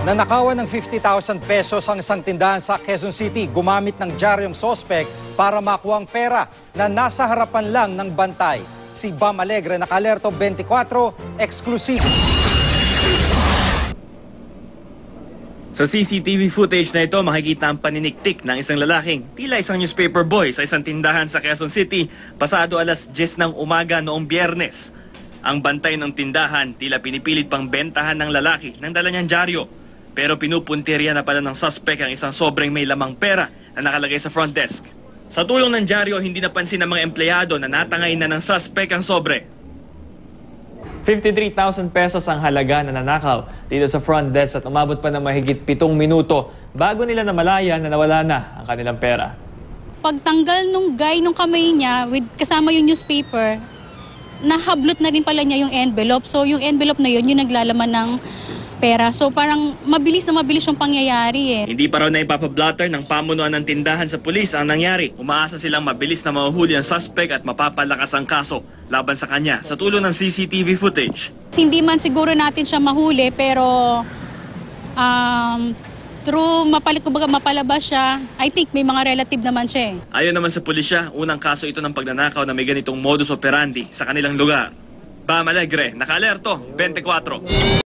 Nanakawan ng 50,000 pesos ang isang tindahan sa Quezon City. Gumamit ng dyaryong sospek para makuha ang pera na nasa harapan lang ng bantay. Si Bam Alegre, Nakalerto 24, exclusive. Sa CCTV footage na ito, makikita ang paniniktik ng isang lalaking tila isang newspaper boy sa isang tindahan sa Quezon City pasado alas 10 ng umaga noong Biyernes. Ang bantay ng tindahan tila pinipilit pang bentahan ng lalaki ng dala niyang dyaryo. Pero pinupuntirya na pala ng suspect ang isang sobrang may lamang pera na nakalagay sa front desk. Sa tulong ng dyaryo, hindi napansin ng mga empleyado na natangay na ng suspect ang sobre. 53,000 pesos ang halaga na nanakaw dito sa front desk at umabot pa ng mahigit 7 minuto bago nila namalayan na nawala na ang kanilang pera. Pagtanggal nung guy nung kamay niya kasama yung newspaper, nahablot na rin pala niya yung envelope. So yung envelope na yun, yung naglalaman ng pera. So parang mabilis yung pangyayari eh. Hindi pa raw na ipapablotter ng pamunuan ng tindahan sa pulis ang nangyari. Umaasa silang mabilis na mahuhuli ang suspect at mapapalakas ang kaso laban sa kanya sa tulong ng CCTV footage. Hindi man siguro natin siya mahuli pero through mapalabas siya, I think may mga relative naman siya eh. Ayon naman sa pulisya, unang kaso ito ng pagnanakaw na may ganitong modus operandi sa kanilang lugar. Bam Alegre, Nakalerto 24.